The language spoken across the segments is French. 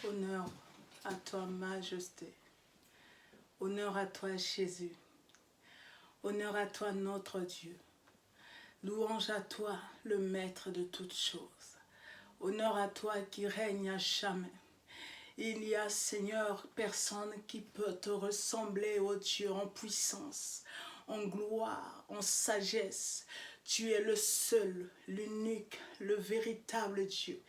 Honneur à toi, Majesté. Honneur à toi, Jésus. Honneur à toi, notre Dieu. Louange à toi, le Maître de toutes choses. Honneur à toi qui règne à jamais. Il y a, Seigneur, personne qui peut te ressembler, ô Dieu, en puissance, en gloire, en sagesse. Tu es le seul, l'unique, le véritable Dieu,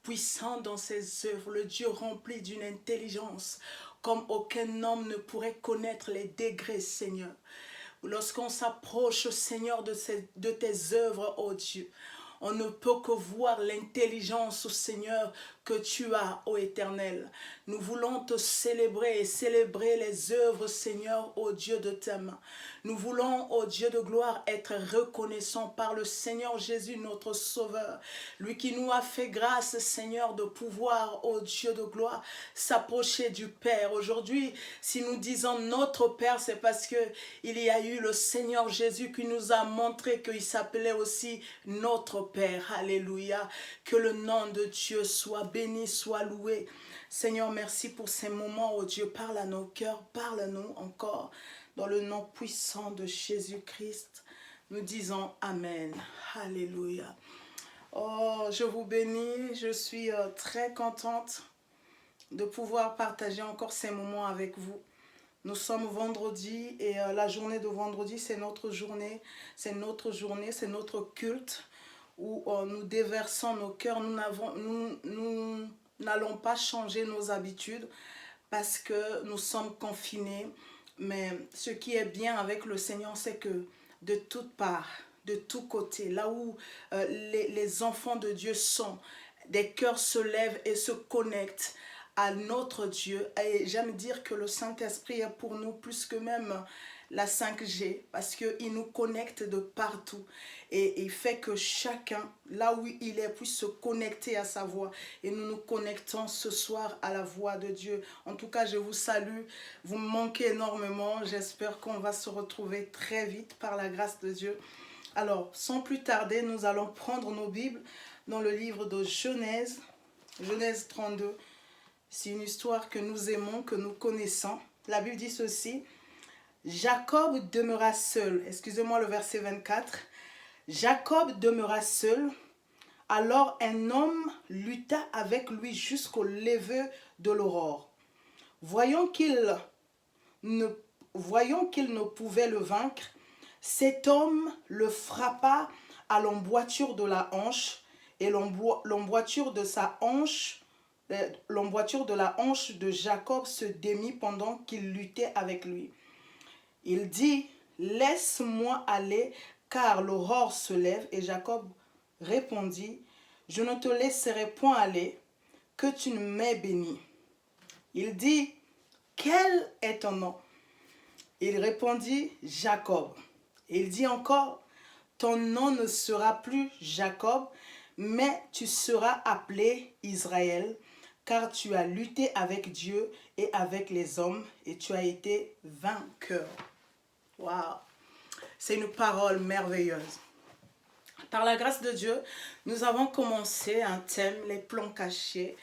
puissant dans ses œuvres, le Dieu rempli d'une intelligence comme aucun homme ne pourrait connaître les degrés, Seigneur. Lorsqu'on s'approche, Seigneur, de tes œuvres, ô Dieu, on ne peut que voir l'intelligence, Seigneur, que tu as, ô Éternel. Nous voulons te célébrer et célébrer les œuvres, Seigneur, ô Dieu de ta main. Nous voulons, ô Dieu de gloire, être reconnaissants par le Seigneur Jésus, notre Sauveur. Lui qui nous a fait grâce, Seigneur, de pouvoir, ô Dieu de gloire, s'approcher du Père. Aujourd'hui, si nous disons notre Père, c'est parce que il y a eu le Seigneur Jésus qui nous a montré qu'il s'appelait aussi notre Père. Alléluia. Que le nom de Dieu soit béni, soit loué. Seigneur, merci pour ces moments, oh Dieu. Parle à nos cœurs, parle-nous encore. Dans le nom puissant de Jésus-Christ, nous disons Amen. Alléluia. Oh, je vous bénis. Je suis très contente de pouvoir partager encore ces moments avec vous. Nous sommes vendredi et la journée de vendredi, c'est notre journée, c'est notre culte où nous déversons nos cœurs. Nous n'allons pas changer nos habitudes parce que nous sommes confinés. Mais ce qui est bien avec le Seigneur, c'est que de toutes parts, de tous côtés, là où les enfants de Dieu sont, des cœurs se lèvent et se connectent à notre Dieu. Et j'aime dire que le Saint-Esprit est pour nous plus que même la 5G, parce qu'il nous connecte de partout et il fait que chacun, là où il est, puisse se connecter à sa voix. Et nous nous connectons ce soir à la voix de Dieu. En tout cas, je vous salue, vous me manquez énormément. J'espère qu'on va se retrouver très vite par la grâce de Dieu. Alors, sans plus tarder, nous allons prendre nos Bibles dans le livre de Genèse, Genèse 32. C'est une histoire que nous aimons, que nous connaissons. La Bible dit ceci: Jacob demeura seul. Excusez-moi le verset 24. Jacob demeura seul. Alors un homme lutta avec lui jusqu'au lever de l'aurore. Voyant qu'il ne pouvait le vaincre, cet homme le frappa à l'emboîture de la hanche, et l'emboîture de la hanche de Jacob se démit pendant qu'il luttait avec lui. Il dit: Laisse-moi aller, car l'aurore se lève. Et Jacob répondit: Je ne te laisserai point aller, que tu ne m'aies béni. Il dit: Quel est ton nom? Il répondit: Jacob. Il dit encore: Ton nom ne sera plus Jacob, mais tu seras appelé Israël, car tu as lutté avec Dieu et avec les hommes, et tu as été vainqueur. Waouh! C'est une parole merveilleuse. Par la grâce de Dieu, nous avons commencé un thème, les plans cachés,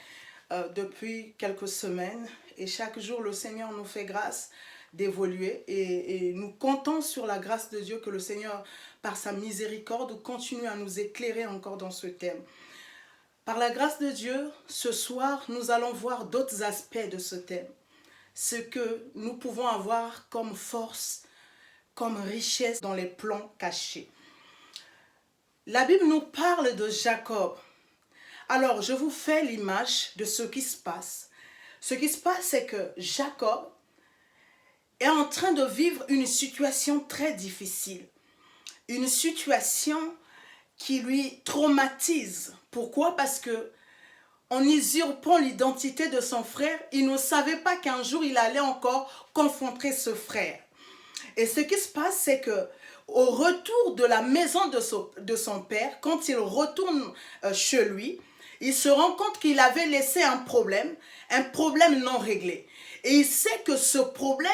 depuis quelques semaines. Et chaque jour, le Seigneur nous fait grâce d'évoluer. Et nous comptons sur la grâce de Dieu que le Seigneur, par sa miséricorde, continue à nous éclairer encore dans ce thème. Par la grâce de Dieu, ce soir, nous allons voir d'autres aspects de ce thème. Ce que nous pouvons avoir comme force, comme richesse dans les plans cachés. La Bible nous parle de Jacob. Alors, je vous fais l'image de ce qui se passe. Ce qui se passe, c'est que Jacob est en train de vivre une situation très difficile. Une situation qui lui traumatise. Pourquoi? Parce que en usurpant l'identité de son frère, il ne savait pas qu'un jour il allait encore confronter ce frère. Et ce qui se passe, c'est que au retour de la maison de son père, quand il retourne chez lui, il se rend compte qu'il avait laissé un problème non réglé. Et il sait que ce problème,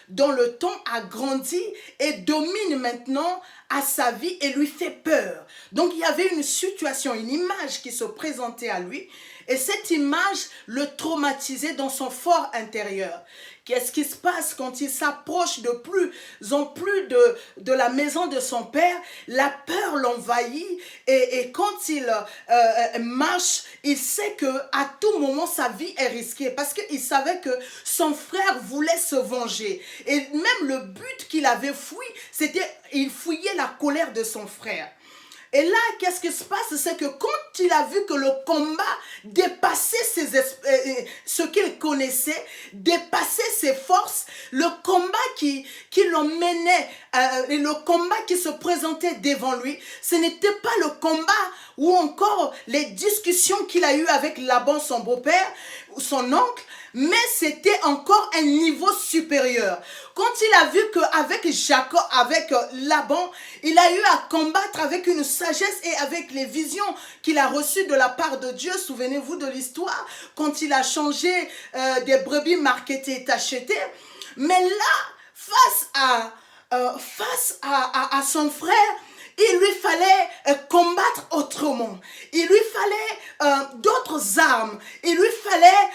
dans le temps, a grandi et domine maintenant à sa vie et lui fait peur. Donc il y avait une situation, une image qui se présentait à lui et cette image le traumatisait dans son fort intérieur. Qu'est-ce qui se passe quand il s'approche de plus en plus de la maison de son père? La peur l'envahit et quand il marche, il sait qu'à tout moment sa vie est risquée parce qu'il savait que son frère voulait se venger. Et même le but qu'il avait fui, c'était il fouillait la colère de son frère. Et là, qu'est-ce qui se passe? C'est que quand il a vu que le combat dépassait ce qu'il connaissait, dépassait ses forces, le combat qui l'emmenait, et le combat qui se présentait devant lui, ce n'était pas le combat ou encore les discussions qu'il a eues avec Laban, son beau-père, ou son oncle, mais c'était encore un niveau supérieur. Quand il a vu qu'avec Jacob, avec Laban, il a eu à combattre avec une sagesse et avec les visions qu'il a reçues de la part de Dieu. Souvenez-vous de l'histoire, quand il a changé des brebis marquetées et achetées. Mais là, face à son frère, il lui fallait combattre autrement. Il lui fallait d'autres armes. Il lui fallait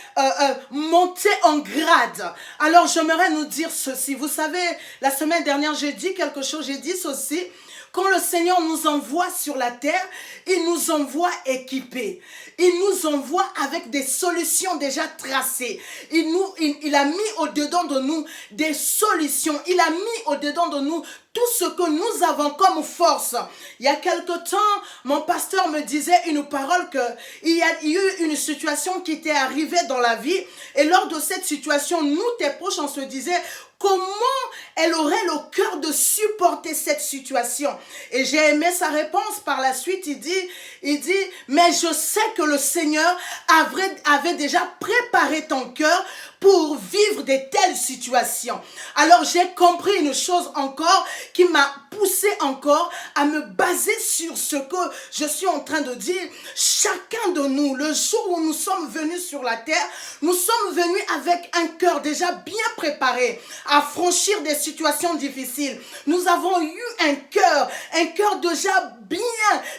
monter en grade. Alors j'aimerais nous dire ceci. Vous savez, la semaine dernière, j'ai dit quelque chose. J'ai dit ceci. Quand le Seigneur nous envoie sur la terre, il nous envoie équipés. Il nous envoie avec des solutions déjà tracées. Il a mis au-dedans de nous des solutions. Il a mis au-dedans de nous tout ce que nous avons comme force. Il y a quelque temps, mon pasteur me disait une parole qu'il y a eu une situation qui était arrivée dans la vie. Et lors de cette situation, nous, tes proches, on se disait, comment elle aurait le cœur de supporter cette situation? Et j'ai aimé sa réponse. Par la suite, il dit, mais je sais que le Seigneur avait déjà préparé ton cœur pour vivre de telles situations. Alors j'ai compris une chose encore qui m'a poussé encore à me baser sur ce que je suis en train de dire. Chacun de nous, le jour où nous sommes venus sur la terre, nous sommes venus avec un cœur déjà bien préparé à franchir des situations difficiles. Nous avons eu un cœur déjà bien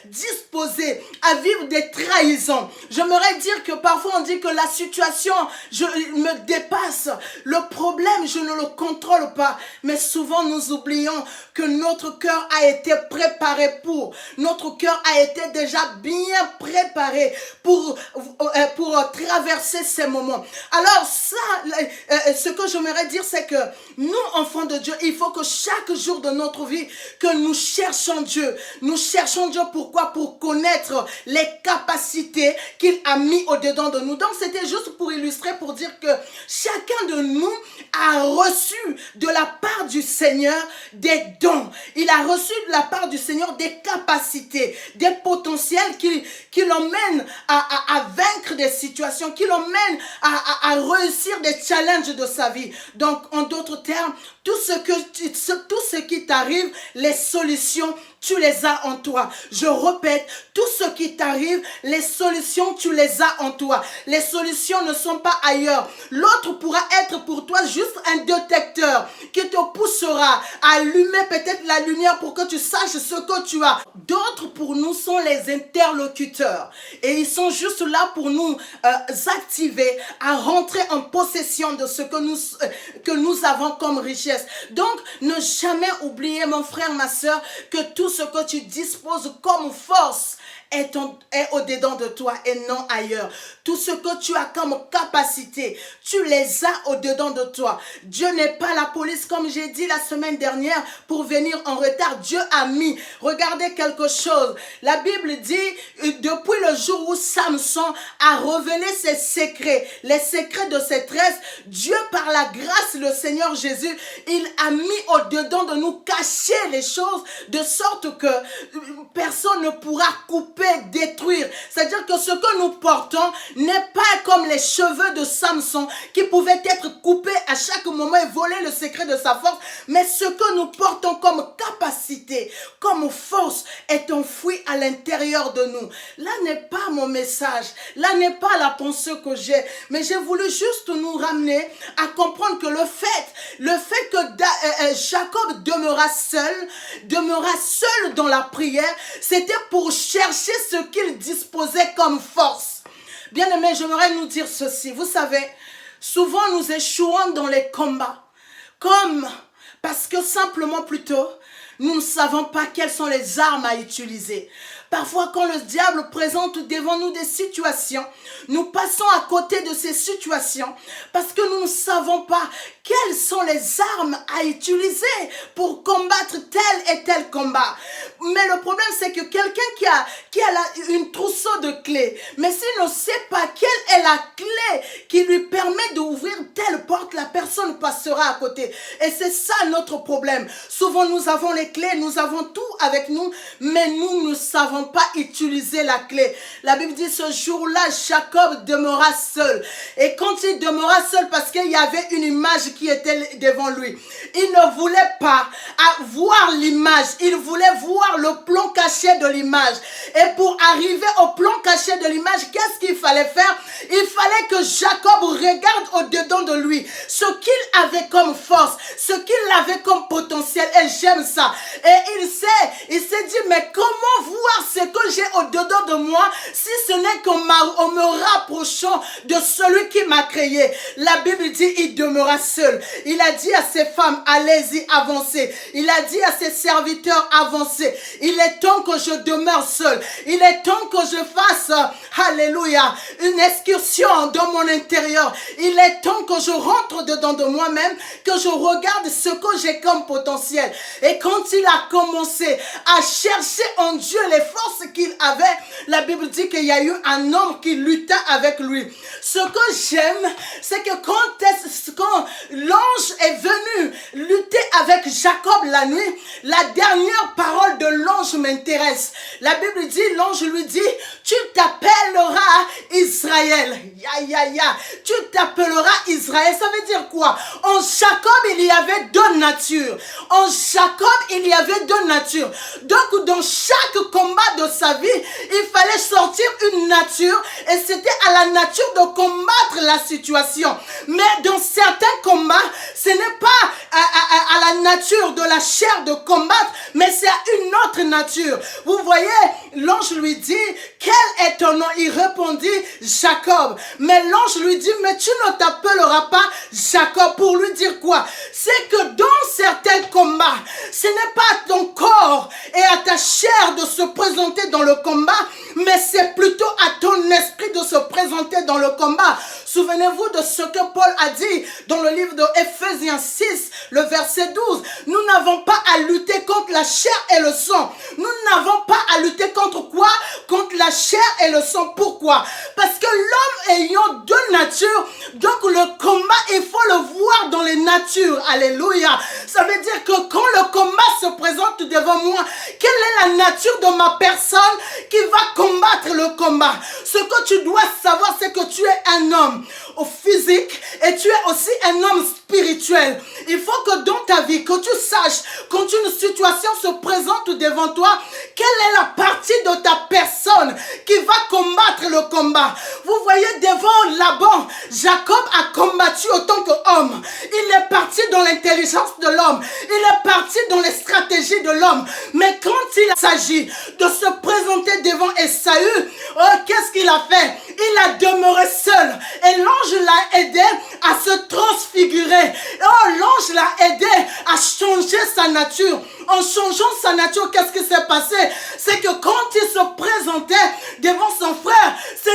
disposé à vivre des trahisons. J'aimerais dire que parfois on dit que la situation me dépasse. Le problème, je ne le contrôle pas. Mais souvent nous oublions que notre cœur a été préparé pour. Notre cœur a été déjà bien préparé pour traverser ces moments. Alors ça, ce que j'aimerais dire, c'est que nous, enfants de Dieu, il faut que chaque jour de notre vie, que nous cherchons Dieu. Nous cherchons Dieu, pourquoi? Pour connaître les capacités qu'il a mis au-dedans de nous. Donc c'était juste pour illustrer, pour dire que chacun de nous a reçu de la part du Seigneur des dons. Il a reçu de la part du Seigneur des capacités, des potentiels qui l'emmènent à vaincre des situations, qui l'emmènent à réussir des challenges de sa vie. Donc, en d'autres termes, tout ce qui t'arrive, les solutions, tu les as en toi. Je répète, tout ce qui t'arrive, les solutions, tu les as en toi. Les solutions ne sont pas ailleurs. L'autre pourra être pour toi juste un détecteur qui te poussera à allumer peut-être la lumière pour que tu saches ce que tu as. D'autres pour nous sont les interlocuteurs. Et ils sont juste là pour nous activer à rentrer en possession de ce que nous avons comme richesse. Donc, ne jamais oublier, mon frère, ma soeur, que tout ce que tu disposes comme force est au-dedans de toi et non ailleurs. Tout ce que tu as comme capacité, tu les as au-dedans de toi. Dieu n'est pas la police, comme j'ai dit la semaine dernière, pour venir en retard. Dieu a mis. Regardez quelque chose. La Bible dit, depuis le jour où Samson a révélé ses secrets, les secrets de ses tresses, Dieu, par la grâce, le Seigneur Jésus, il a mis au-dedans de nous, cacher les choses, de sorte que personne ne pourra couper couper, détruire. C'est-à-dire que ce que nous portons n'est pas comme les cheveux de Samson qui pouvaient être coupés à chaque moment et voler le secret de sa force, mais ce que nous portons comme capacité, comme force est enfoui à l'intérieur de nous. Là n'est pas mon message, là n'est pas la pensée que j'ai, mais j'ai voulu juste nous ramener à comprendre que le fait que Jacob demeura seul dans la prière, c'était pour chercher ce qu'il disposait comme force. Bien-aimés, j'aimerais nous dire ceci. Vous savez, souvent nous échouons dans les combats, parce que simplement plutôt, nous ne savons pas quelles sont les armes à utiliser. Parfois, quand le diable présente devant nous des situations, nous passons à côté de ces situations parce que nous ne savons pas quelles sont les armes à utiliser pour combattre tel et tel combat. Mais le problème, c'est que quelqu'un qui a une trousseau de clés, mais s'il ne sait pas quelle est la clé qui lui permet d'ouvrir telle porte, la personne passera à côté. Et c'est ça notre problème. Souvent, nous avons les clés, nous avons tout avec nous, mais nous ne savons pas utiliser la clé. La Bible dit ce jour-là, Jacob demeura seul. Et quand il demeura seul, parce qu'il y avait une image qui était devant lui, il ne voulait pas voir l'image, il voulait voir le plan caché de l'image. Et pour arriver au plan caché de l'image, qu'est-ce qu'il fallait faire? Il fallait que Jacob regarde au-dedans de lui ce qu'il avait comme force, ce qu'il avait comme potentiel. Et j'aime ça. Et il s'est dit, mais comment voir ce que j'ai au-dedans de moi si ce n'est qu'en me rapprochant de celui qui m'a créé? La Bible dit, il demeura seul. Il a dit à ses femmes, allez-y, avancez. Il a dit à ses serviteurs, avancez. Il est temps que je demeure seul. Il est temps que je fasse, alléluia, une excursion dans mon intérieur. Il est temps que je rentre dedans de moi-même, que je regarde ce que j'ai comme potentiel. Et quand il a commencé à chercher en Dieu les forces qu'il avait, la Bible dit qu'il y a eu un homme qui lutta avec lui. Ce que j'aime, c'est que quand l'ange est venu lutter avec Jacob la nuit, la dernière parole de l'ange m'intéresse. La Bible dit, l'ange lui dit, tu t'appelleras Israël. Tu t'appelleras Israël. Ça veut dire quoi? En Jacob, il y avait deux natures. En Jacob, il y avait deux natures. Donc, dans chaque combat de sa vie, il fallait sortir une nature et c'était à la nature de combattre la situation. Mais dans certains combats, ce n'est pas à la nature de la chair de combattre, mais c'est à une autre nature. Vous voyez, l'ange lui dit, quel est ton nom? Il répondit, Jacob. Mais l'ange lui dit, mais tu ne t'appelleras pas Jacob. Pour lui dire quoi? C'est que dans certains combats, ce n'est pas à ton corps et à ta chair de se présenter dans le combat, mais c'est plutôt à ton esprit de se présenter dans le combat. Souvenez-vous de ce que Paul a dit dans le livre de Ephésiens 6, le verset 12. Nous n'avons pas à lutter contre la chair et le sang. Nous n'avons pas à lutter contre quoi? Contre la chair et le sang. Pourquoi? Parce que l'homme ayant deux natures, donc le combat, il faut le voir dans les natures. Alléluia. Ça veut dire que quand le combat se présente devant moi, quelle est la nature de ma personne qui va combattre le combat? Ce que tu dois savoir, c'est que tu es un homme au physique et tu es aussi un homme spirituel. Il faut que dans ta vie, que tu saches, quand une situation se présente devant toi, quelle est la partie de ta personne qui va combattre le combat. Vous voyez, devant Laban, Jacob a combattu autant qu'homme. Il est parti dans l'intelligence de l'homme. Il est parti dans les stratégies de l'homme. Mais quand il s'agit de se présenter devant Esaü, qu'est-ce qu'il a fait? Il a demeuré seul. Et l'ange l'a aidé à se transfigurer. L'ange l'a aidé à changer sa nature. En changeant sa nature, qu'est-ce qui s'est passé? C'est que quand il se présentait devant son frère, ce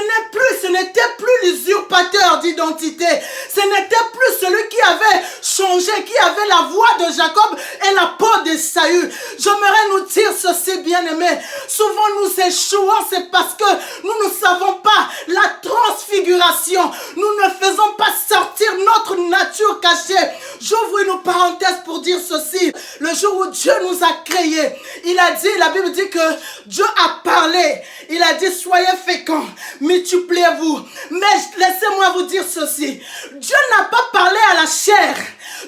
n'était plus l'usurpateur d'identité. Ce n'était plus celui qui avait changé, qui avait la voix de Jacob et la peau d'Esaü. J'aimerais nous dire ceci, bien-aimés. Souvent nous échouons, c'est parce que nous ne savons pas la transfiguration. Nous ne faisons pas sortir notre nature cachée. J'ouvre une parenthèse pour dire ceci. Le jour où Dieu nous a créés, il a dit, la Bible dit que Dieu a parlé Il a dit, soyez féconds, multipliez-vous. Mais laissez-moi vous dire ceci. Dieu n'a pas parlé à la chair.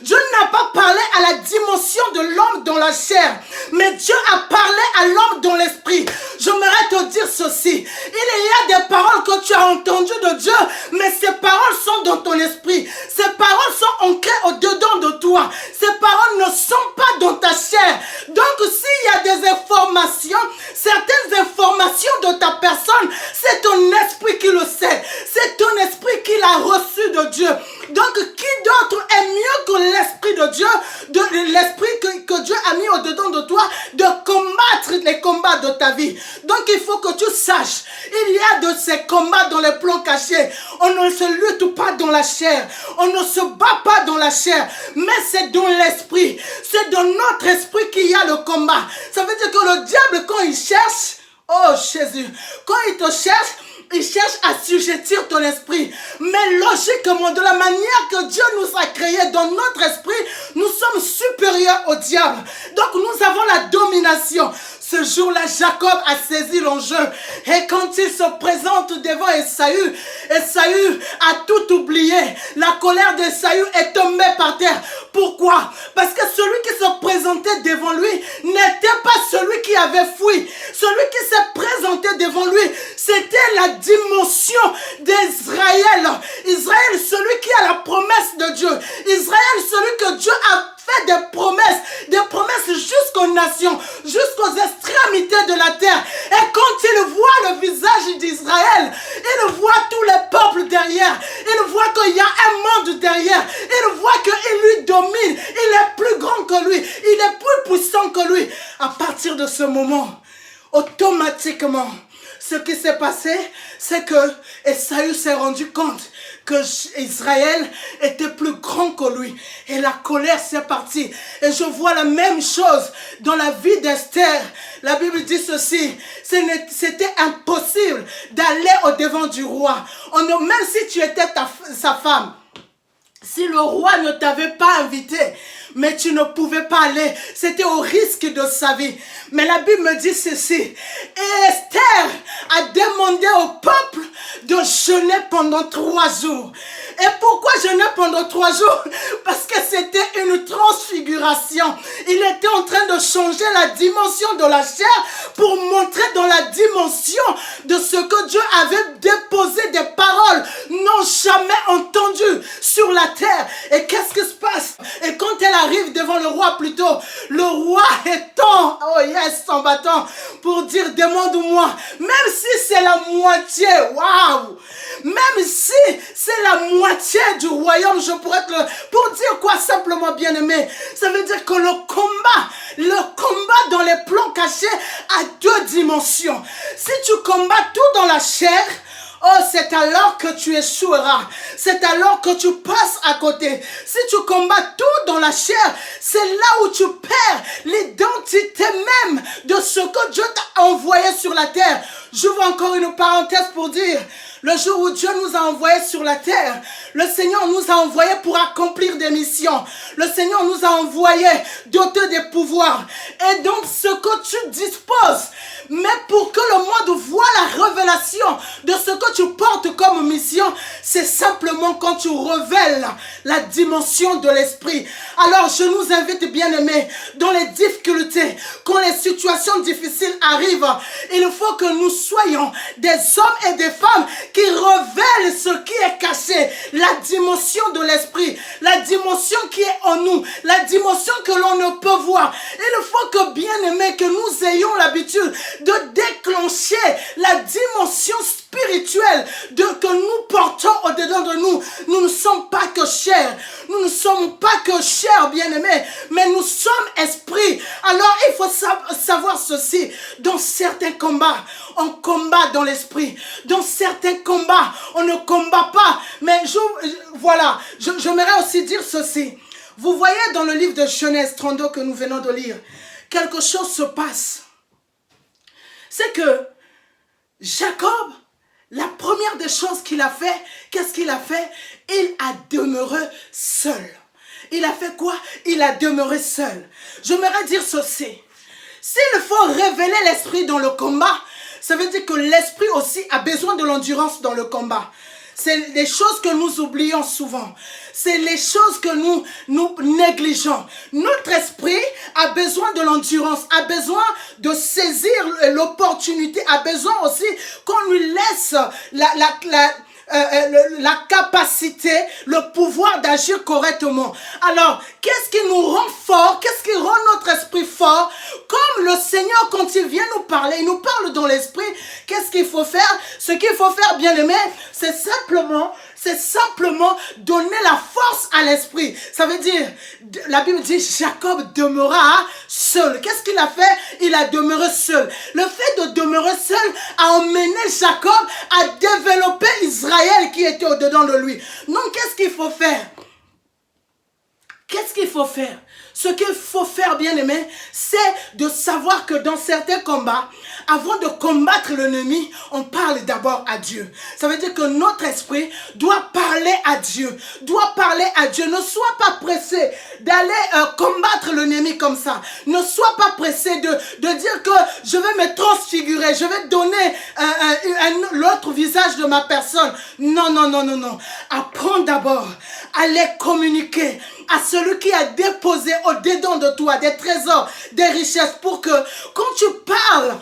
Dieu n'a pas parlé à la dimension de l'homme dans la chair. Mais Dieu a parlé à l'homme dans l'esprit. J'aimerais te dire ceci. Il y a des paroles que tu as entendues de Dieu, mais ces paroles sont dans ton esprit. Ces paroles sont ancrées au-dedans de toi. Ces paroles ne sont pas dans ta chair. Donc s'il y a des informations, certaines informations de ta personne, c'est ton esprit qui le sait. C'est ton esprit qui l'a reçu de Dieu. Donc qui d'autre est mieux que l'esprit de Dieu, l'esprit que Dieu a mis au-dedans de toi, de combattre les combats de ta vie. Donc il faut que tu saches, il y a de ces combats dans les plans cachés. On ne se lutte pas dans la chair, on ne se bat pas dans la chair, mais c'est dans l'esprit. C'est dans notre esprit qu'il y a le combat. Ça veut dire que le diable, quand il cherche, oh Jésus, quand il te cherche, il cherche à assujettir ton esprit. Mais logiquement, de la manière que Dieu nous a créés dans notre esprit, nous sommes supérieurs au diable. Donc nous avons la domination. Ce jour-là, Jacob a saisi l'enjeu. Et quand il se présente devant Esaü, Esaü a tout oublié. La colère d'Esaü est tombée par terre. Pourquoi? Parce que celui qui se présentait devant lui n'était pas celui qui avait fui. Celui qui s'est présenté devant lui, c'était la dimension d'Israël. Israël, celui qui a la promesse de Dieu. Israël, celui que Dieu a fait des promesses jusqu'aux nations, jusqu'aux extrémités de la terre. Et quand il voit le visage d'Israël, il voit tous les peuples derrière, il voit qu'il y a un monde derrière, il voit qu'il lui domine, il est plus grand que lui, il est plus puissant que lui. À partir de ce moment, automatiquement, ce qui s'est passé, c'est que Esaü s'est rendu compte que Israël était plus grand que lui. Et la colère s'est partie. Et je vois la même chose dans la vie d'Esther. La Bible dit ceci. C'était impossible d'aller au-devant du roi. Même si tu étais sa femme. Si le roi ne t'avait pas invité, mais tu ne pouvais pas aller. C'était au risque de sa vie. Mais la Bible me dit ceci. Et Esther a demandé au peuple de jeûner pendant 3 jours. Et pourquoi jeûner pendant 3 jours? Parce que c'était une transfiguration. Il était en train de changer la dimension de la chair pour montrer dans la dimension de ce que Dieu avait déposé des paroles non jamais entendues sur la terre. Et qu'est-ce qui se passe? Et quand elle arrive devant le roi plutôt, le roi étend, oh yes, son bâton pour dire demande-moi, même si c'est la moitié, waouh, même si c'est la moitié du royaume, je pourrais te le... Pour dire quoi simplement, bien-aimé? Ça veut dire que le combat dans les plans cachés a 2 dimensions. Si tu combats tout dans la chair, oh, c'est alors que tu échoueras. C'est alors que tu passes à côté. Si tu combats tout dans la chair, c'est là où tu perds l'identité même de ce que Dieu t'a envoyé sur la terre. J'ouvre encore une parenthèse pour dire, le jour où Dieu nous a envoyés sur la terre, le Seigneur nous a envoyés pour accomplir des missions. Le Seigneur nous a envoyés dotés des pouvoirs. Et donc ce que tu disposes, mais pour que le monde voit la révélation de ce que tu portes comme mission, c'est simplement quand tu révèles la dimension de l'esprit. Alors je nous invite, bien-aimés, dans les difficultés, quand les situations difficiles arrivent, il faut que nous soyons des hommes et des femmes qui révèlent ce qui est caché, la dimension de l'esprit, la dimension qui est en nous, la dimension que l'on ne peut voir. Il faut que, bien-aimés, que nous ayons l'habitude de déclencher la dimension spirituelle que nous portons au-dedans de nous. Nous ne sommes pas que chair. Nous ne sommes pas que chair, bien-aimés, mais nous sommes esprit. Alors, il faut savoir ceci. Dans certains combats, on combat dans l'esprit. Dans certains combats, on ne combat pas. Mais voilà, j'aimerais aussi dire ceci. Vous voyez dans le livre de Genèse 32 que nous venons de lire, quelque chose se passe. C'est que Jacob, la première des choses qu'il a fait, qu'est-ce qu'il a fait? Il a demeuré seul. Il a fait quoi? Il a demeuré seul. J'aimerais dire ceci. S'il faut révéler l'esprit dans le combat, Ça veut dire que l'esprit aussi a besoin de l'endurance dans le combat. C'est les choses que nous oublions souvent. C'est les choses que nous négligeons. Notre esprit a besoin de l'endurance, a besoin de saisir l'opportunité, a besoin aussi qu'on lui laisse la capacité, le pouvoir d'agir correctement. Alors, qu'est-ce qui nous rend fort? Qu'est-ce qui rend notre esprit fort? Comme le Seigneur, quand il vient nous parler, il nous parle dans l'esprit. Qu'est-ce qu'il faut faire? Ce qu'il faut faire, bien aimé, c'est simplement donner la force à l'esprit. Ça veut dire, la Bible dit, Jacob demeura seul. Qu'est-ce qu'il a fait? Il a demeuré seul. Le fait de demeurer seul a emmené Jacob à développer Israël qui était au-dedans de lui. Donc, qu'est-ce qu'il faut faire? Qu'est-ce qu'il faut faire? Ce qu'il faut faire, bien aimé, c'est de savoir que dans certains combats, avant de combattre l'ennemi, on parle d'abord à Dieu. Ça veut dire que notre esprit doit parler à Dieu. Doit parler à Dieu. Ne sois pas pressé d'aller combattre l'ennemi comme ça. Ne sois pas pressé de dire que je vais me transfigurer. Je vais donner l'autre visage de ma personne. Non, non, non, non, non. Apprends d'abord à les communiquer à celui qui a déposé au-dedans de toi des trésors, des richesses, pour que quand tu parles,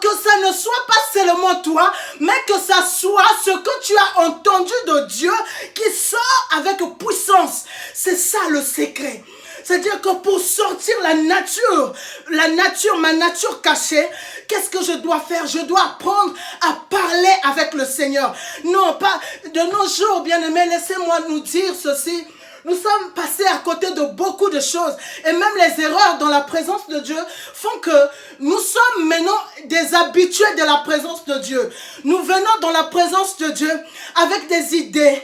que ça ne soit pas seulement toi, mais que ça soit ce que tu as entendu de Dieu qui sort avec puissance. C'est ça le secret. C'est-à-dire que pour sortir ma nature cachée, qu'est-ce que je dois faire? Je dois apprendre à parler avec le Seigneur. Non, pas de nos jours, bien-aimés, laissez-moi nous dire ceci. Nous sommes passés à côté de beaucoup de choses. Et même les erreurs dans la présence de Dieu font que nous sommes maintenant des habitués de la présence de Dieu. Nous venons dans la présence de Dieu avec des idées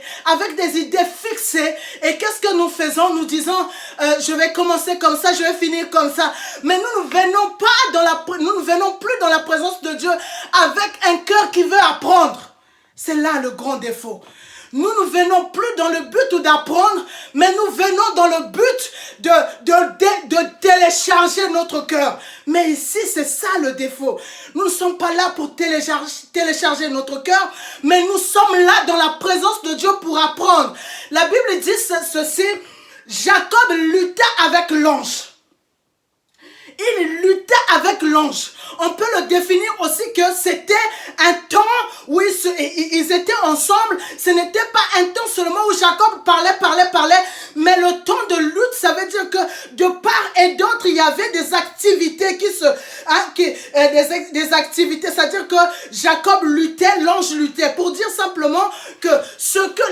fixées. Et qu'est-ce que nous faisons? Nous disons, je vais commencer comme ça, je vais finir comme ça. Mais nous ne venons plus dans la présence de Dieu avec un cœur qui veut apprendre. C'est là le grand défaut. Nous ne venons plus dans le but d'apprendre, mais nous venons dans le but de télécharger notre cœur. Mais ici, c'est ça le défaut. Nous ne sommes pas là pour télécharger notre cœur, mais nous sommes là dans la présence de Dieu pour apprendre. La Bible dit ceci, Jacob lutta avec l'ange. Il lutta avec l'ange. On peut le définir aussi que c'était un temps où ils étaient ensemble. Ce n'était pas un temps seulement où Jacob parlait, mais le temps de lutte, ça veut dire que de part et d'autre, il y avait des activités des activités, c'est-à-dire que Jacob luttait, l'ange luttait, pour dire simplement que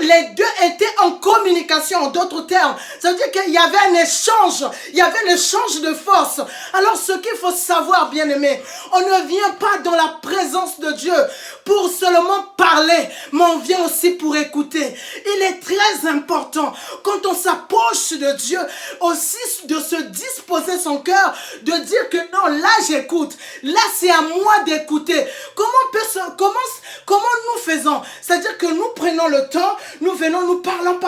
les deux étaient en communication, en d'autres termes. Ça veut dire qu'il y avait un échange, de force. Alors ce qu'il faut savoir, bien-aimé, on ne vient pas dans la présence de Dieu pour seulement parler, mais on vient aussi pour écouter. Il est très important, quand on s'approche de Dieu, aussi de se disposer son cœur, de dire que non, là j'écoute, là c'est à moi d'écouter. Comment nous faisons? C'est-à-dire que nous prenons le temps, nous venons, nous parlons,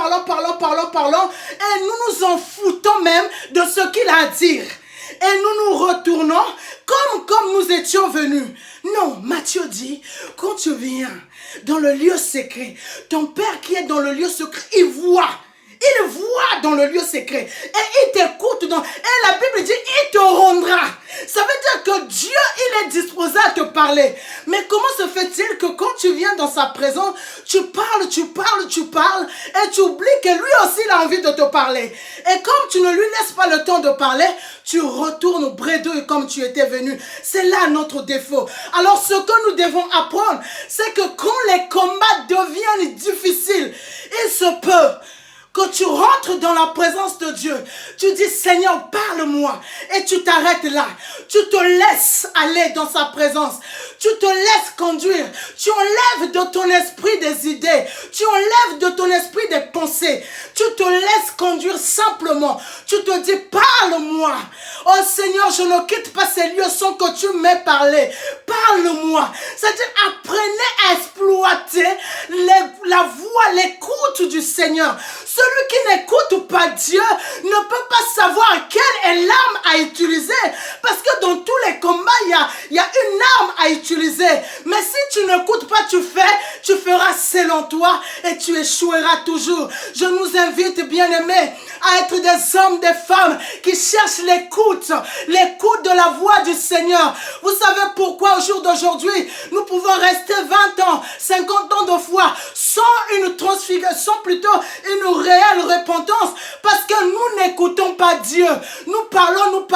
et nous nous en foutons même de ce qu'il a à dire. Et nous nous retournons comme nous étions venus. Non, Matthieu dit, quand tu viens dans le lieu secret, ton Père qui est dans le lieu secret, il voit dans le lieu secret. Et il t'écoute. Et la Bible dit, il te rendra. Ça veut dire que Dieu, il est disposé à te parler. Mais comment se fait-il que quand tu viens dans sa présence, tu parles, et tu oublies que lui aussi, il a envie de te parler. Et comme tu ne lui laisses pas le temps de parler, tu retournes bredouille comme tu étais venu. C'est là notre défaut. Alors ce que nous devons apprendre, c'est que quand les combats deviennent difficiles, il se peut que tu rentres dans la présence de Dieu, tu dis Seigneur, parle-moi, et tu t'arrêtes là, tu te laisses aller dans sa présence, tu te laisses conduire, tu enlèves de ton esprit des idées, tu enlèves de ton esprit des pensées, tu te laisses conduire simplement, tu te dis parle-moi, oh Seigneur, je ne quitte pas ces lieux sans que tu m'aies parlé, parle-moi, c'est-à-dire apprenez à exploiter la voix, l'écoute du Seigneur. Celui qui n'écoute pas Dieu ne peut pas savoir quelle est l'arme à utiliser. Parce que dans tous les combats, il y a une arme à utiliser. selon toi et tu échoueras toujours. Je nous invite, bien-aimés, à être des hommes, des femmes qui cherchent l'écoute de la voix du Seigneur. Vous savez pourquoi au jour d'aujourd'hui, nous pouvons rester 20 ans, 50 ans de foi sans une transfiguration, plutôt une réelle repentance, parce que nous n'écoutons pas Dieu. Nous parlons,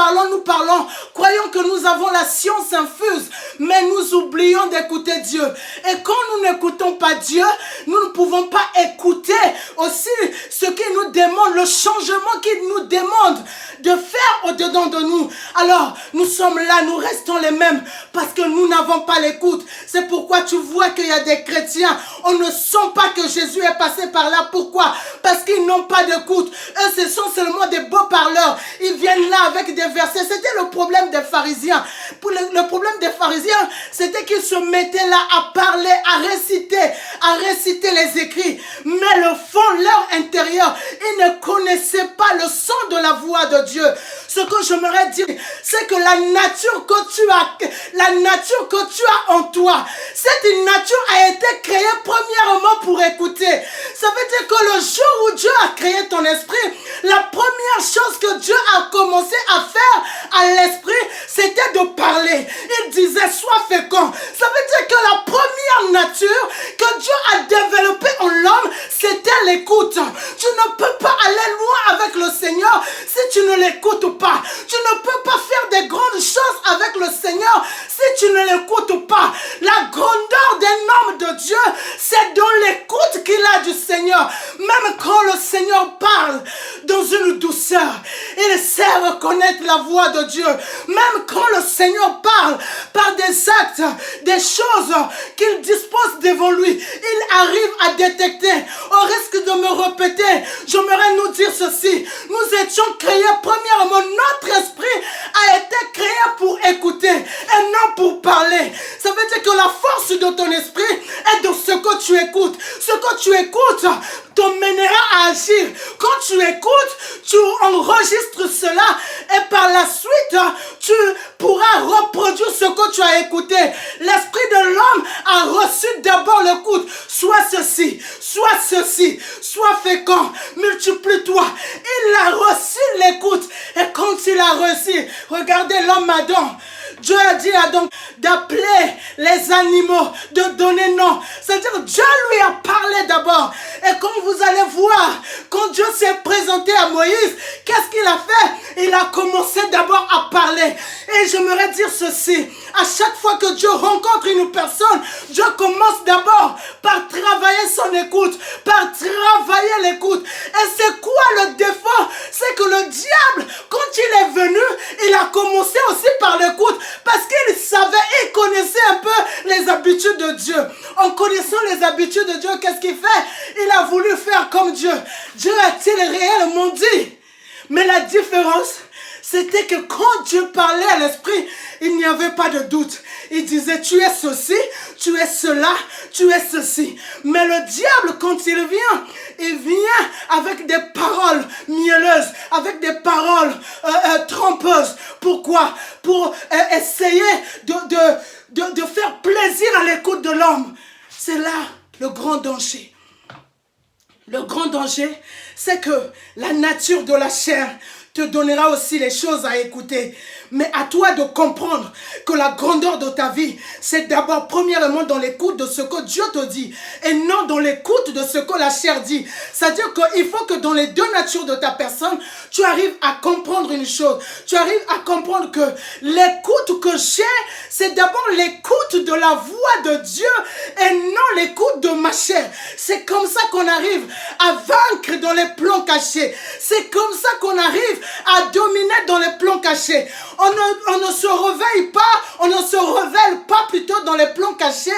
croyons que nous avons la science infuse, mais nous oublions d'écouter Dieu. Et quand nous n'écoutons pas Dieu, nous ne pouvons pas écouter aussi ce qu'il nous demande, le changement qu'il nous demande de faire au-dedans de nous. Alors, nous sommes là, nous restons les mêmes parce que nous n'avons pas l'écoute. C'est pourquoi tu vois qu'il y a des chrétiens, on ne sent pas que Jésus est passé par là. Pourquoi? Parce qu'ils n'ont pas d'écoute. Eux, ce sont seulement des beaux parleurs. Ils viennent là avec des versets. C'était le problème des pharisiens. Le problème des pharisiens, c'était qu'ils se mettaient là à parler, à réciter les écrits. Mais le fond, leur intérieur, ils ne connaissaient pas le son de la voix de Dieu. Ce que j'aimerais dire, c'est que la nature que tu as en toi, cette nature a été créée premièrement pour écouter. Ça veut dire que le jour où Dieu a créé ton esprit, la première chose que Dieu a commencé à faire à l'esprit, c'était de parler. Il disait, sois fécond. Ça veut dire que la première nature que Dieu a développée en l'homme, c'était l'écoute. Tu ne peux pas aller loin avec le Seigneur si tu ne l'écoutes pas. Tu ne peux pas faire des grandes choses avec le Seigneur si tu ne l'écoutes pas. La grandeur d'un homme de Dieu, c'est dans l'écoute qu'il a du Seigneur. Même quand le Seigneur parle dans une douceur, il sait reconnaître la voix de Dieu. Même quand le Seigneur parle par des actes, des choses qu'il dispose devant lui, il arrive à détecter. Au risque de me répéter, j'aimerais nous dire ceci. Nous étions créés, premièrement, notre esprit a été créé pour écouter et non pour parler. Ça veut dire que la force de ton esprit est dans ce que tu écoutes. Ce que tu écoutes t'emmènera à agir. Quand tu écoutes, tu enregistres cela et par la suite, tu pourras reproduire ce que tu as écouté. L'esprit de l'homme a reçu d'abord l'écoute. Sois ceci, sois fécond, multiplie-toi. Il a reçu l'écoute. Et quand il a reçu, regardez l'homme Adam. Dieu a dit à Adam d'appeler les animaux, de donner nom. C'est-à-dire Dieu lui a parlé d'abord. Et comme vous allez voir, quand Dieu s'est présenté à Moïse, qu'est-ce qu'il a fait? Il a commencé d'abord à parler. Et j'aimerais dire ceci. À chaque fois que Dieu rencontre une personne, Dieu commence d'abord par travailler son écoute, par travailler l'écoute. Et c'est quoi le défaut? C'est que le diable, quand il est venu, il a commencé aussi par l'écoute. Parce qu'il savait, il connaissait un peu les habitudes de Dieu. En connaissant les habitudes de Dieu, qu'est-ce qu'il fait? Il a voulu faire comme Dieu. Dieu a-t-il réellement dit? Mais la différence, c'était que quand Dieu parlait à l'esprit, il n'y avait pas de doute. Il disait, tu es ceci, tu es cela, tu es ceci. Mais le diable, quand il vient avec des paroles mielleuses, avec des paroles trompeuses. Pourquoi? Pour essayer de faire plaisir à l'écoute de l'homme. C'est là le grand danger. Le grand danger, c'est que la nature de la chair te donnera aussi les choses à écouter. Mais à toi de comprendre que la grandeur de ta vie, c'est d'abord premièrement dans l'écoute de ce que Dieu te dit et non dans l'écoute de ce que la chair dit. C'est-à-dire qu'il faut que dans les deux natures de ta personne, tu arrives à comprendre une chose. Tu arrives à comprendre que l'écoute que j'ai, c'est d'abord l'écoute de la voix de Dieu et non l'écoute de ma chair. C'est comme ça qu'on arrive à vaincre dans les plans cachés. C'est comme ça qu'on arrive à dominer dans les plans cachés. On ne se réveille pas plutôt dans les plans cachés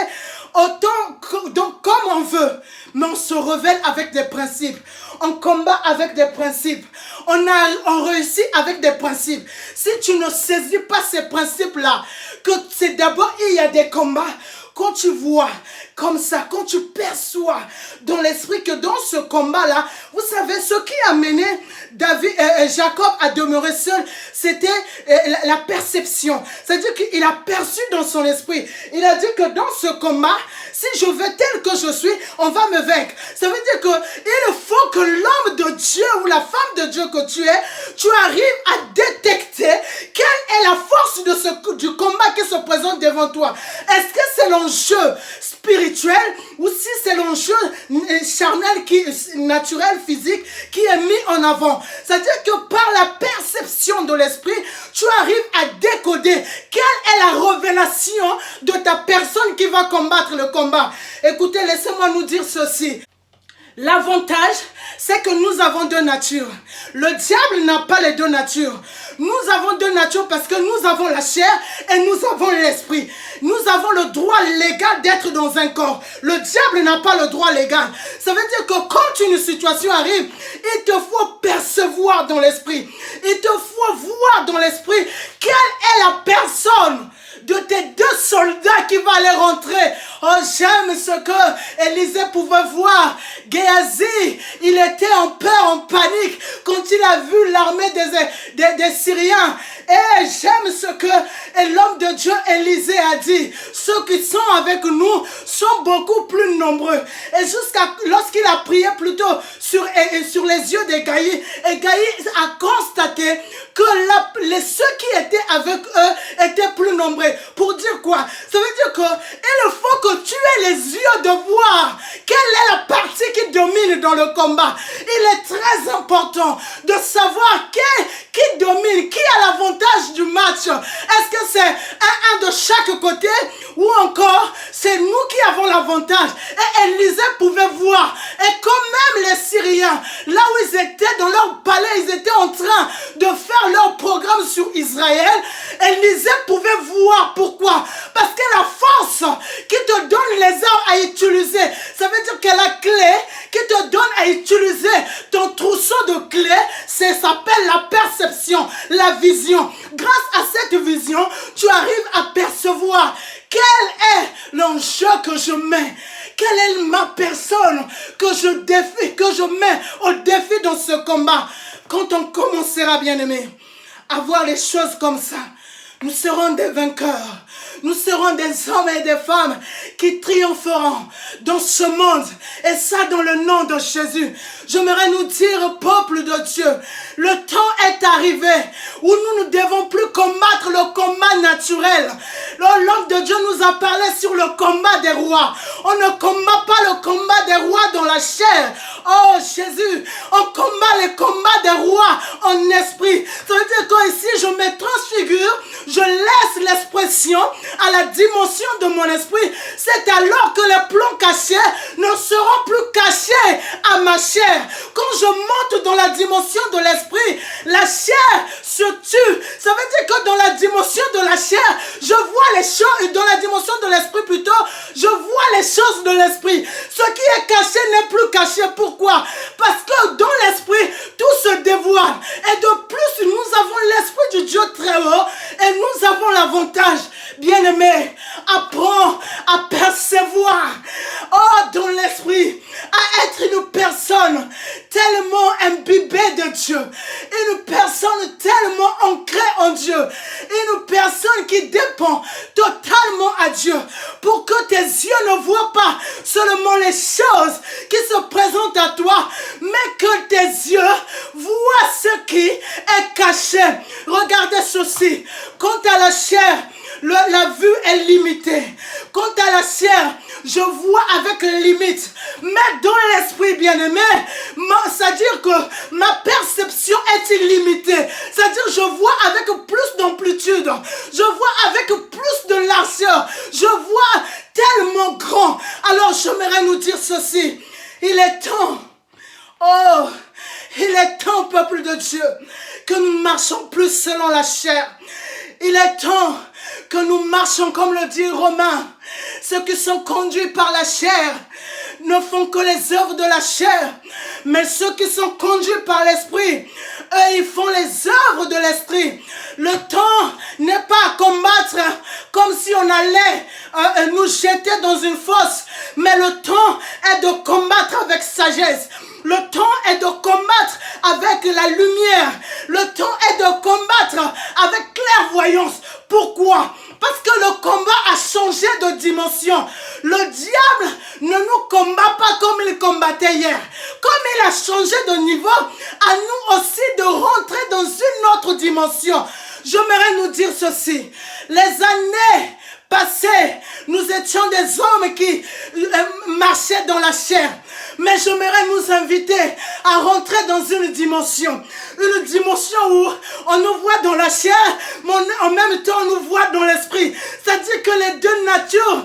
comme on veut, mais on se révèle avec des principes. On combat avec des principes. On réussit avec des principes. Si tu ne saisis pas ces principes-là, que c'est d'abord il y a des combats. Quand tu vois comme ça, quand tu perçois m'asseoir dans l'esprit que dans ce combat-là, vous savez, ce qui a mené Jacob à demeurer seul, c'était la perception. C'est-à-dire qu'il a perçu dans son esprit. Il a dit que dans ce combat, si je vais tel que je suis, on va me vaincre. Ça veut dire qu'il faut que l'homme de Dieu ou la femme de Dieu que tu es, tu arrives à détecter quelle est la force du combat qui se présente devant toi. Est-ce que c'est l'enjeu spirituel ou si c'est l'enjeu charnel, naturel, physique qui est mis en avant? C'est-à-dire que par la perception de l'esprit, tu arrives à décoder quelle est la révélation de ta personne qui va combattre le combat. Écoutez, laissez-moi nous dire ceci. L'avantage, c'est que nous avons deux natures. Le diable n'a pas les deux natures. Nous avons deux natures parce que nous avons la chair et nous avons l'esprit. Nous avons le droit légal d'être dans un corps. Le diable n'a pas le droit légal. Ça veut dire que quand une situation arrive, il te faut percevoir dans l'esprit. Il te faut voir dans l'esprit quelle est la personne de tes deux soldats qui va aller rentrer. Oh, j'aime ce que Élisée pouvait voir. Géasi, il était en peur, en panique quand il a vu l'armée des Syriens. Et j'aime ce que l'homme de Dieu Élisée a dit. Ceux qui sont avec nous sont beaucoup plus nombreux. Et jusqu'à lorsqu'il a prié plutôt sur les yeux d'Égaï, Égaï a constaté que ceux qui étaient avec eux étaient plus nombreux. Pour dire quoi? Ça veut dire qu'il faut que tu aies les yeux de voir quelle est la partie qui domine dans le combat. Il est très important de savoir qui domine, qui a l'avantage du match. Est-ce que c'est un de chaque côté ou encore c'est nous qui avons l'avantage? Et Élisée pouvait voir. Et quand même les Syriens, là où ils étaient dans leur palais, ils étaient en train de faire leur programme sur Israël, Élisée pouvait voir. Pourquoi? Parce que la force qui te donne les armes à utiliser, ça veut dire que la clé qui te donne à utiliser ton trousseau de clés, ça s'appelle la perception, la vision. Grâce à cette vision, tu arrives à percevoir quel est l'enjeu que je mets. Quelle est ma personne que je mets au défi dans ce combat? Quand on commencera, bien-aimé, à voir les choses comme ça, nous serons des vainqueurs. Nous serons des hommes et des femmes qui triompheront dans ce monde. Et ça dans le nom de Jésus. J'aimerais nous dire, peuple de Dieu, le temps est arrivé où nous ne devons plus combattre le combat naturel. L'homme de Dieu nous a parlé sur le combat des rois. On ne combat pas le combat des rois dans la chair. Oh Jésus, on combat les combats des rois en esprit. Ça veut dire que ici je me transfigure, je laisse l'expression à la dimension de mon esprit. C'est alors que les plans cachés ne seront plus cachés à ma chair. Quand je monte dans la dimension de l'esprit, la chair se tue. Ça veut dire que dans la dimension de la chair, je vois les choses, dans la dimension de l'esprit plutôt, je vois les choses de l'esprit. Ce qui est caché n'est plus caché. Pourquoi? Parce que dans l'esprit, tout se dévoile. Et de plus, nous avons l'esprit du Dieu très haut et nous avons l'avantage, bien-aimé, apprends à percevoir, dans l'esprit, à être une personne tellement imbibée de Dieu, une personne tellement ancrée en Dieu, une personne qui dépend totalement à Dieu, pour que tes yeux ne voient pas seulement les choses qui se présentent à toi, mais que tes yeux voient ce qui est caché. Regardez ceci, quant à la chair, la vue est limitée. Quant à la chair, je vois avec limite. Mais dans l'esprit, bien-aimé, c'est-à-dire que ma perception est illimitée. C'est-à-dire que je vois avec plus d'amplitude. Je vois avec plus de largeur. Je vois tellement grand. Alors j'aimerais nous dire ceci. Il est temps. Oh, il est temps, peuple de Dieu, que nous ne marchons plus selon la chair. Il est temps que nous marchons comme le dit Romain. Ceux qui sont conduits par la chair ne font que les œuvres de la chair. Mais ceux qui sont conduits par l'esprit, eux, ils font les œuvres de l'esprit. Le temps n'est pas à combattre comme si on allait nous jeter dans une fosse. Mais le temps est de combattre avec sagesse. Le temps est de combattre avec la lumière. Le temps est de combattre avec clairvoyance. Pourquoi? Parce que le combat a changé de dimension. Le diable ne nous combat pas comme il combattait hier. Comme il a changé de niveau, à nous aussi de rentrer dans une autre dimension. J'aimerais nous dire ceci. Les années passées, nous étions des hommes qui marchaient dans la chair. Mais j'aimerais nous inviter à rentrer dans une dimension où on nous voit dans la chair, mais en même temps on nous voit dans l'esprit. C'est-à-dire que les deux natures,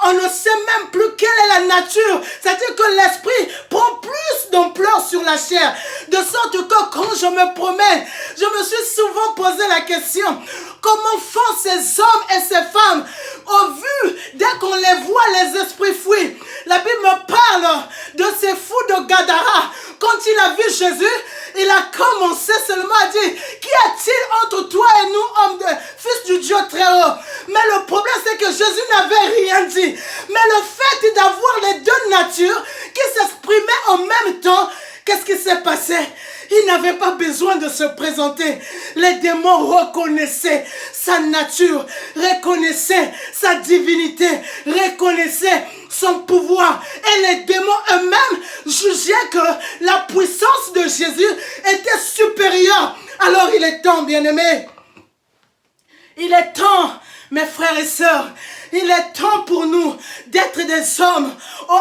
on ne sait même plus quelle est la nature. C'est-à-dire que l'esprit prend plus d'ampleur sur la chair. De sorte que quand je me promène, je me suis souvent posé la question, comment font ces hommes et ces femmes au vu, dès qu'on les voit, les esprits fuient. La Bible me parle de ces fous de Gadara. Quand il a vu Jésus, il a commencé seulement à dire, qu'y a-t-il entre toi et nous, hommes de fils du Dieu très haut? Mais le problème, c'est que Jésus n'avait rien dit. Mais le fait d'avoir les deux natures qui s'exprimaient en même temps, qu'est-ce qui s'est passé? Il n'avait pas besoin de se présenter. Les démons reconnaissaient sa nature, reconnaissaient sa divinité, reconnaissaient son pouvoir. Et les démons eux-mêmes jugeaient que la puissance de Jésus était supérieure. Alors il est temps, bien-aimés. Il est temps, mes frères et sœurs, il est temps pour nous d'être des hommes.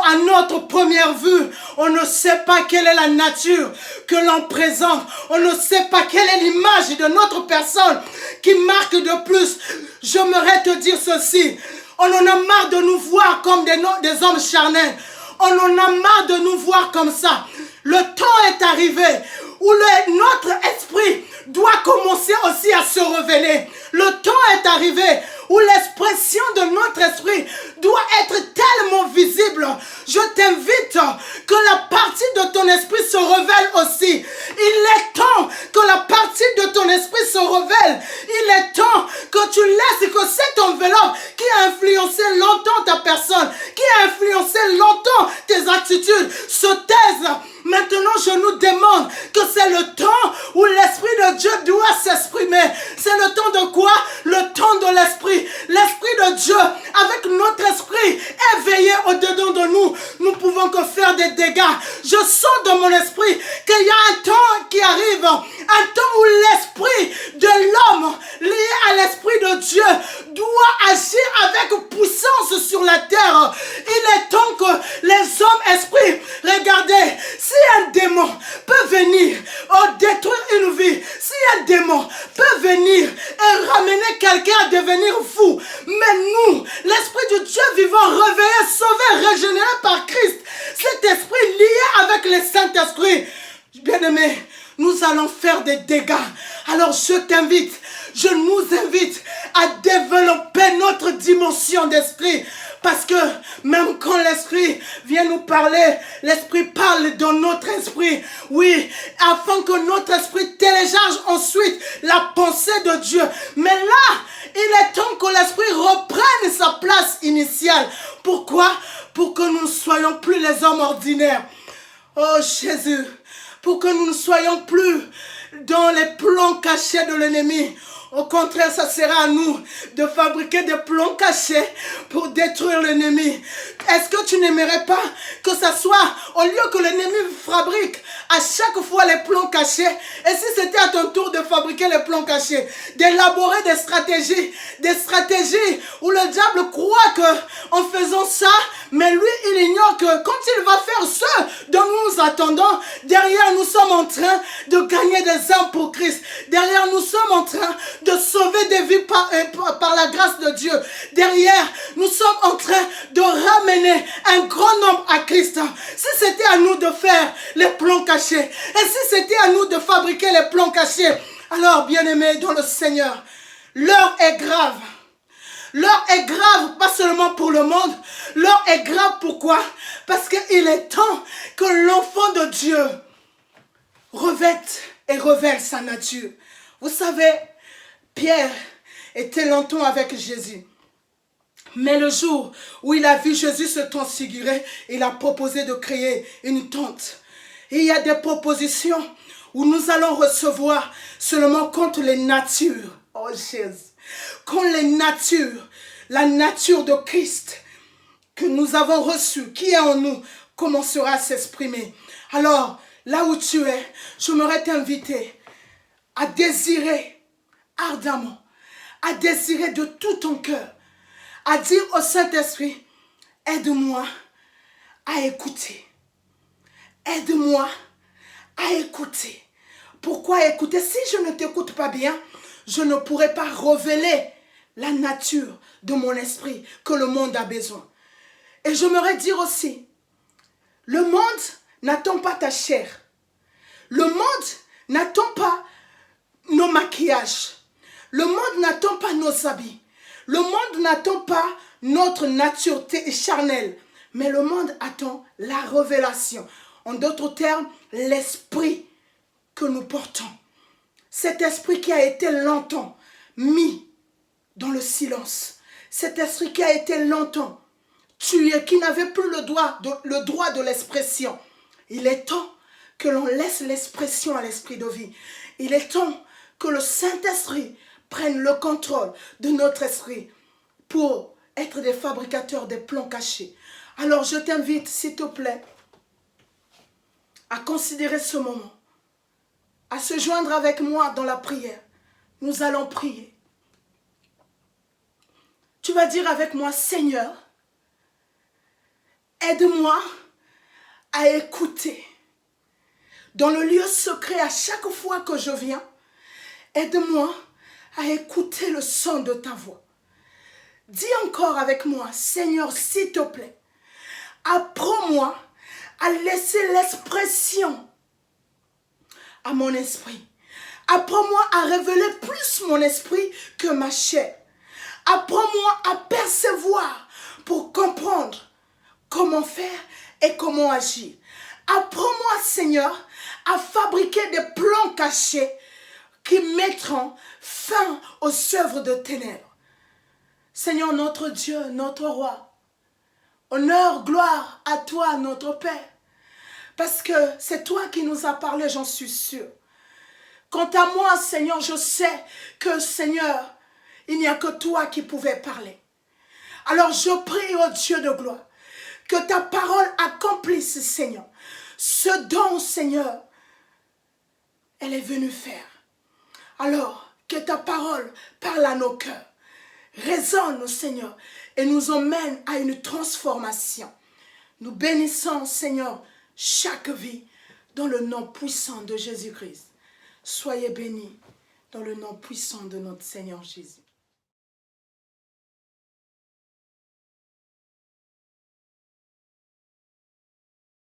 À notre première vue, on ne sait pas quelle est la nature que l'on présente. On ne sait pas quelle est l'image de notre personne qui marque de plus. J'aimerais te dire ceci. On en a marre de nous voir comme des hommes charnels. On en a marre de nous voir comme ça. Le temps est arrivé où notre esprit doit commencer aussi à se révéler. Le temps est arrivé où l'expression de notre esprit doit être tellement visible. Je t'invite que la partie de ton esprit se révèle aussi. Il est temps que la partie de ton esprit se révèle. Il est temps que tu laisses que cette enveloppe qui a influencé longtemps ta personne, qui a influencé longtemps tes attitudes, se taise. Maintenant, je nous demande que c'est le temps où l'Esprit de Dieu doit s'exprimer. C'est le temps de quoi? Le temps de l'Esprit. L'Esprit de Dieu, avec notre esprit éveillé au-dedans de nous, nous pouvons que faire des dégâts. Je sens dans mon esprit qu'il y a un temps qui arrive, un temps où l'esprit de l'homme, lié à l'Esprit de Dieu, doit agir avec puissance sur la terre. Il est temps que les hommes esprits, regardez, si un démon peut venir détruire une vie, si un démon peut venir et ramener quelqu'un à devenir fou, mais nous, l'Esprit du Dieu vivant, réveillé, sauvé, régénéré par Christ, cet esprit lié avec le Saint-Esprit, bien-aimé, nous allons faire des dégâts. Alors je t'invite, je nous invite à développer notre dimension d'esprit. Parce que même quand l'esprit vient nous parler, l'esprit parle dans notre esprit. Oui, afin que notre esprit télécharge ensuite la pensée de Dieu. Mais là, il est temps que l'esprit reprenne sa place initiale. Pourquoi? Pour que nous ne soyons plus les hommes ordinaires. Oh Jésus, pour que nous ne soyons plus dans les plans cachés de l'ennemi. Au contraire, ça sera à nous de fabriquer des plans cachés pour détruire l'ennemi. Est-ce que tu n'aimerais pas que ça soit, au lieu que l'ennemi fabrique à chaque fois les plans cachés, et si c'était à ton tour de fabriquer les plans cachés, d'élaborer des stratégies où le diable croit que en faisant ça, mais lui il ignore que quand il va faire ce dont nous nous attendons, derrière nous sommes en train de gagner des âmes pour Christ. Derrière nous sommes en train de sauver des vies par la grâce de Dieu. Derrière, nous sommes en train de ramener un grand nombre à Christ. Si c'était à nous de faire les plans cachés, et si c'était à nous de fabriquer les plans cachés, alors bien-aimés dans le Seigneur, l'heure est grave. L'heure est grave, pas seulement pour le monde. L'heure est grave, pourquoi? Parce qu'il est temps que l'enfant de Dieu revête et révèle sa nature. Vous savez, Pierre était longtemps avec Jésus. Mais le jour où il a vu Jésus se transfigurer, il a proposé de créer une tente. Et il y a des propositions où nous allons recevoir seulement contre les natures. Oh Jésus. Contre les natures. La nature de Christ que nous avons reçue, qui est en nous, commencera à s'exprimer. Alors, là où tu es, j'aimerais t'inviter à désirer ardemment, à désirer de tout ton cœur, à dire au Saint-Esprit, aide-moi à écouter. Aide-moi à écouter. Pourquoi écouter? Si je ne t'écoute pas bien, je ne pourrai pas révéler la nature de mon esprit que le monde a besoin. Et j'aimerais dire aussi, le monde n'attend pas ta chair. Le monde n'attend pas nos maquillages. Le monde n'attend pas nos habits. Le monde n'attend pas notre nature charnelle. Mais le monde attend la révélation. En d'autres termes, l'esprit que nous portons. Cet esprit qui a été longtemps mis dans le silence. Cet esprit qui a été longtemps tué, qui n'avait plus le droit de l'expression. Il est temps que l'on laisse l'expression à l'esprit de vie. Il est temps que le Saint-Esprit prenne le contrôle de notre esprit pour être des fabricateurs des plans cachés. Alors je t'invite, s'il te plaît, à considérer ce moment, à se joindre avec moi dans la prière. Nous allons prier. Tu vas dire avec moi, Seigneur, aide-moi à écouter. Dans le lieu secret, à chaque fois que je viens, aide-moi à écouter le son de ta voix. Dis encore avec moi, Seigneur, s'il te plaît, apprends-moi à laisser l'expression à mon esprit. Apprends-moi à révéler plus mon esprit que ma chair. Apprends-moi à percevoir pour comprendre comment faire et comment agir. Apprends-moi, Seigneur, à fabriquer des plans cachés qui mettront fin aux œuvres de ténèbres. Seigneur, notre Dieu, notre Roi, honneur, gloire à toi, notre Père, parce que c'est toi qui nous as parlé, j'en suis sûre. Quant à moi, Seigneur, je sais que, Seigneur, il n'y a que toi qui pouvais parler. Alors je prie au Dieu de gloire, que ta parole accomplisse, Seigneur, ce dont, Seigneur, elle est venue faire. Alors, que ta parole parle à nos cœurs, résonne, Seigneur, et nous emmène à une transformation. Nous bénissons, Seigneur, chaque vie dans le nom puissant de Jésus-Christ. Soyez bénis dans le nom puissant de notre Seigneur Jésus.